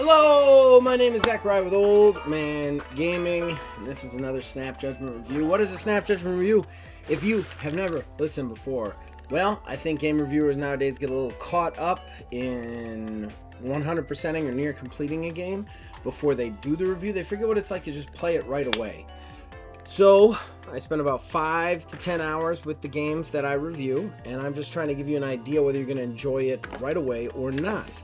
Hello, my name is Zachariah with Old Man Gaming. This is another Snap Judgment review. What is a Snap Judgment review? If you have never listened before, well, I think game reviewers nowadays get a little caught up in 100%ing or near completing a game before they do the review. They forget what it's like to just play it right away. So I spend about 5 to 10 hours with the games that I review, and I'm just trying to give you an idea whether you're going to enjoy it right away or not.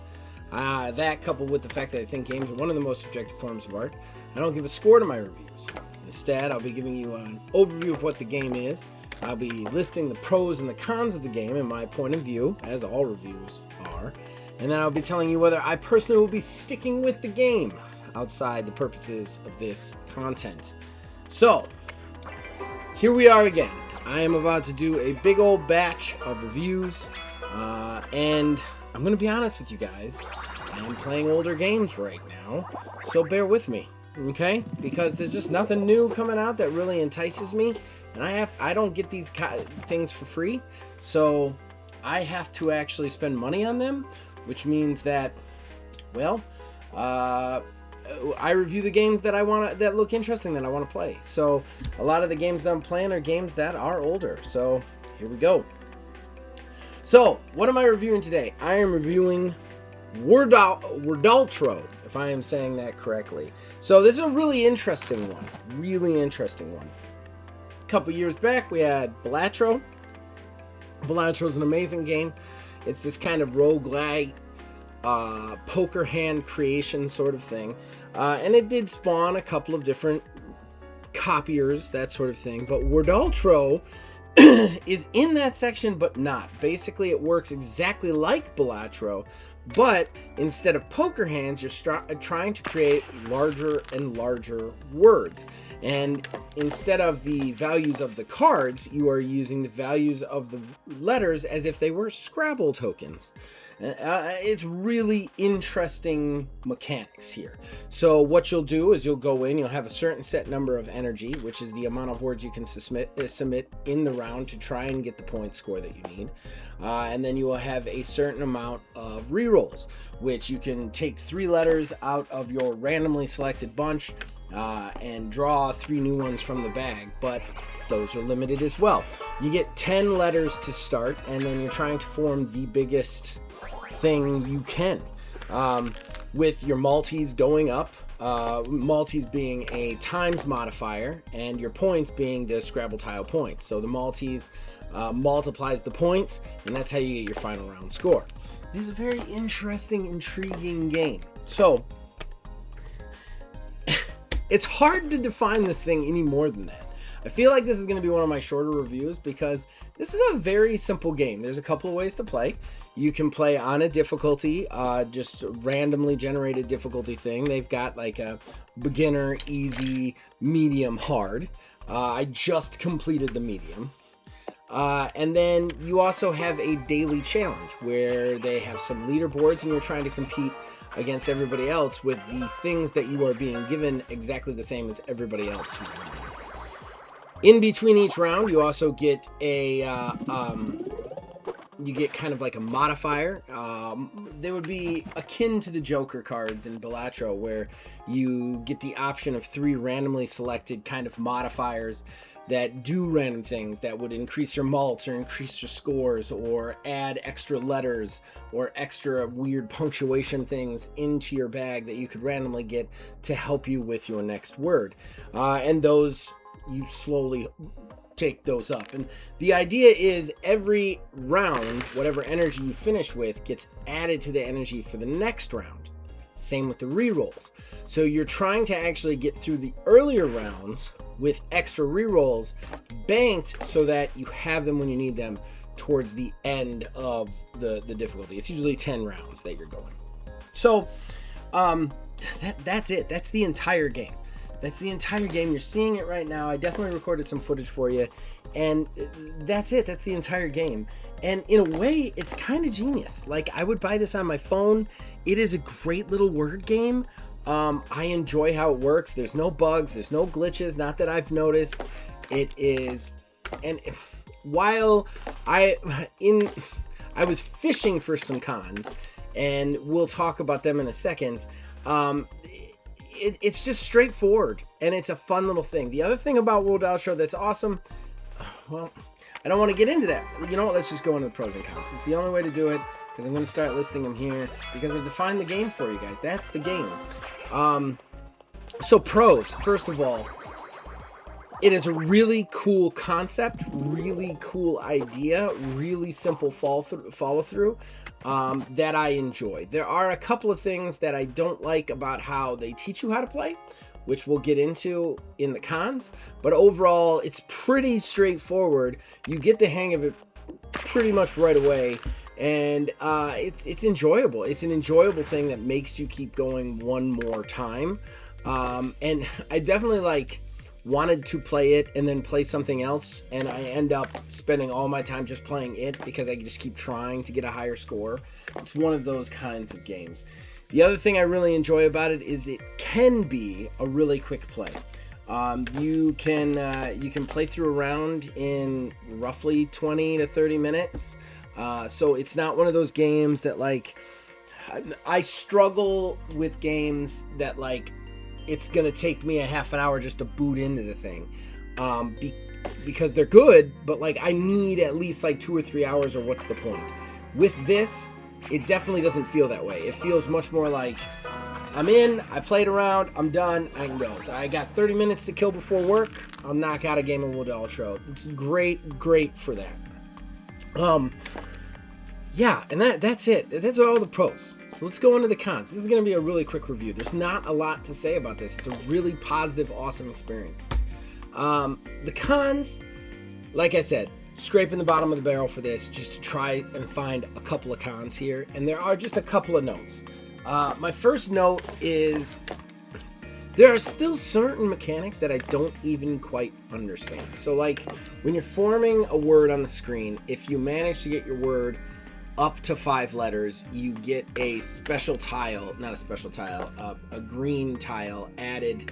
That coupled with the fact that I think games are one of the most subjective forms of art, I don't give a score to my reviews. Instead, I'll be giving you an overview of what the game is. I'll be listing the pros and the cons of the game in my point of view, as all reviews are. And then I'll be telling you whether I personally will be sticking with the game outside the purposes of this content. So, here we are again. I am about to do a big old batch of reviews, and I'm going to be honest with you guys. I'm playing older games right now, so bear with me, okay? Because there's just nothing new coming out that really entices me, and I don't get these things for free, so I have to actually spend money on them, which means that, well, I review the games that that look interesting, that I want to play. So a lot of the games that I'm playing are games that are older. So here we go. So what am I reviewing today? I am reviewing Wordaltro, if I am saying that correctly. So this is a really interesting one. A couple years back, we had Wordaltro. Wordaltro is an amazing game. It's this kind of roguelike poker hand creation sort of thing, and it did spawn a couple of different copiers, that sort of thing, but Wordaltro is in that section but not. Basically it works exactly like Wordaltro, but instead of poker hands, you're trying to create larger and larger words, and instead of the values of the cards, you are using the values of the letters as if they were Scrabble tokens. It's really interesting mechanics here. So what you'll do is you'll go in, you'll have a certain set number of energy, which is the amount of words you can submit in the round to try and get the point score that you need. And then you will have a certain amount of rerolls, which you can take 3 letters out of your randomly selected bunch and draw 3 new ones from the bag, but those are limited as well. You get 10 letters to start, and then you're trying to form the biggest thing you can, with your multis going up, multis being a times modifier and your points being the Scrabble tile points. So the multis multiplies the points, and that's how you get your final round score. This is a very interesting, intriguing game. So it's hard to define this thing any more than that. I feel like this is going to be one of my shorter reviews because this is a very simple game. There's a couple of ways to play. You can play on a difficulty, just randomly generated difficulty thing. They've got like a beginner, easy, medium, hard. I just completed the medium. And then you also have a daily challenge where they have some leaderboards and you're trying to compete against everybody else with the things that you are being given exactly the same as everybody else who's in there. In between each round, you also get a you get kind of like a modifier. They would be akin to the Joker cards in Wordaltro, where you get the option of 3 randomly selected kind of modifiers that do random things that would increase your mults or increase your scores or add extra letters or extra weird punctuation things into your bag that you could randomly get to help you with your next word. And those, you slowly take those up. And the idea is every round, whatever energy you finish with gets added to the energy for the next round. Same with the rerolls. So you're trying to actually get through the earlier rounds with extra rerolls banked so that you have them when you need them towards the end of the difficulty. It's usually 10 rounds that you're going. So that's it. That's the entire game. That's the entire game. You're seeing it right now. I definitely recorded some footage for you. And that's it. That's the entire game. And in a way, it's kind of genius. Like, I would buy this on my phone. It is a great little word game. I enjoy how it works. There's no bugs. There's no glitches. Not that I've noticed. It is... And while I was fishing for some cons, and we'll talk about them in a second. It's just straightforward, and it's a fun little thing. The other thing about Wordaltro that's awesome, well, I don't want to get into that. You know what? Let's just go into the pros and cons. It's the only way to do it, because I'm going to start listing them here, because I defined the game for you guys. That's the game. So pros, first of all, it is a really cool concept, really cool idea, really simple follow through that I enjoy. There are a couple of things that I don't like about how they teach you how to play, which we'll get into in the cons, but overall it's pretty straightforward. You get the hang of it pretty much right away, and it's enjoyable. It's an enjoyable thing that makes you keep going one more time. And I definitely wanted to play it and then play something else, and I end up spending all my time just playing it because I just keep trying to get a higher score. It's one of those kinds of games. The other thing I really enjoy about it is it can be a really quick play. You can play through a round in roughly 20 to 30 minutes. So it's not one of those games that I struggle with games that it's gonna take me a half an hour just to boot into the thing, because they're good, but I need at least 2 or 3 hours, or what's the point? With this, it definitely doesn't feel that way. It feels much more like I'm in, I played around, I'm done, I can go. So I got 30 minutes to kill before work, I'll knock out a game of Wordaltro. It's great for that. Yeah, and that's it. That's all the pros. So let's go into the cons. This is going to be a really quick review. There's not a lot to say about this. It's a really positive, awesome experience. The cons, like I said, scraping the bottom of the barrel for this just to try and find a couple of cons here. And there are just a couple of notes. My first note is there are still certain mechanics that I don't even quite understand. So when you're forming a word on the screen, if you manage to get your word up to 5 letters, you get a special tile, not a special tile, a green tile added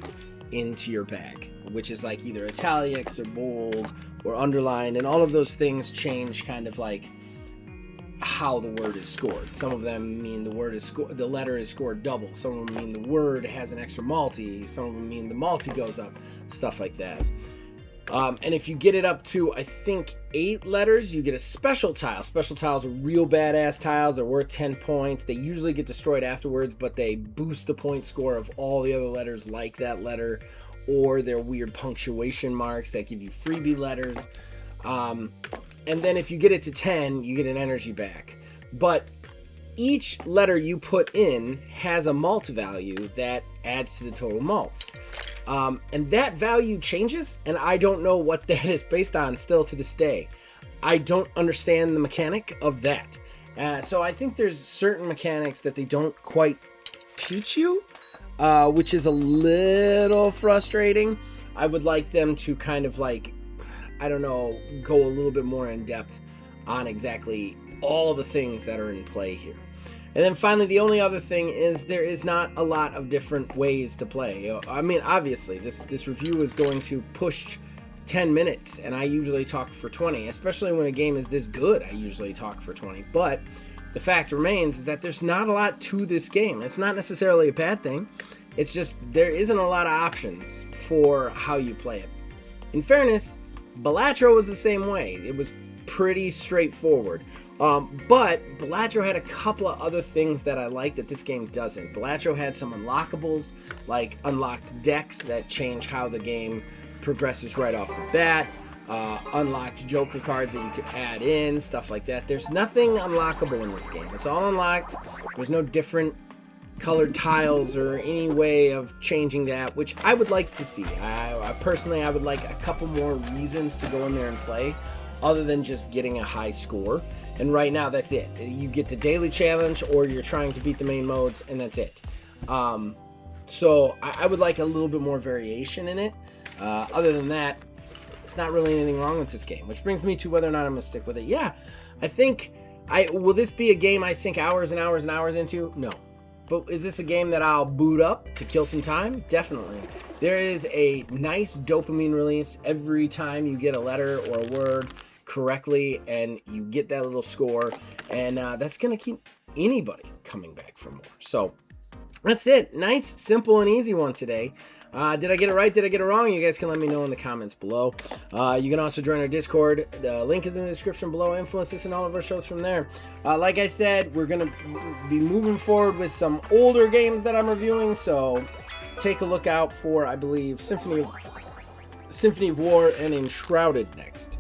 into your bag, which is either italics or bold or underlined, and all of those things change kind of how the word is scored. Some of them mean the letter is scored double. Some of them mean the word has an extra multi. Some of them mean the multi goes up, stuff like that. And if you get it up to, I think, 8 letters, you get a special tile. Special tiles are real badass tiles. They're worth 10 points. They usually get destroyed afterwards, but they boost the point score of all the other letters like that letter, or they're weird punctuation marks that give you freebie letters. And then if you get it to 10, you get an energy back. But each letter you put in has a malt value that adds to the total malts. And that value changes, and I don't know what that is based on still to this day. I don't understand the mechanic of that. So I think there's certain mechanics that they don't quite teach you, which is a little frustrating. I would like them to kind of I don't know, go a little bit more in depth on exactly all the things that are in play here. And then finally, the only other thing is there is not a lot of different ways to play. I mean, obviously, this review is going to push 10 minutes, and I usually talk for 20. Especially when a game is this good, I usually talk for 20. But the fact remains is that there's not a lot to this game. It's not necessarily a bad thing. It's just there isn't a lot of options for how you play it. In fairness, Wordaltro was the same way. It was pretty straightforward. But Wordaltro had a couple of other things that I like that this game doesn't. Wordaltro had some unlockables, like unlocked decks that change how the game progresses right off the bat, unlocked joker cards that you could add in, stuff like that. There's nothing unlockable in this game. It's all unlocked. There's no different colored tiles or any way of changing that, which I would like to see. I personally would like a couple more reasons to go in there and play, other than just getting a high score. And right now, that's it. You get the daily challenge, or you're trying to beat the main modes, and that's it. So I would like a little bit more variation in it. Other than that, it's not really anything wrong with this game, which brings me to whether or not I'm going to stick with it. Yeah, I think, will this be a game I sink hours and hours and hours into? No. But is this a game that I'll boot up to kill some time? Definitely. There is a nice dopamine release every time you get a letter or a word correctly and you get that little score, and that's going to keep anybody coming back for more. So that's it. Nice, simple, and easy one today. Did I get it right? Did I get it wrong? You guys can let me know in the comments below. You can also join our Discord. The link is in the description below. Influence us in all of our shows from there. Like I said, we're going to be moving forward with some older games that I'm reviewing, so take a look out for, I believe, Symphony of War and Enshrouded next.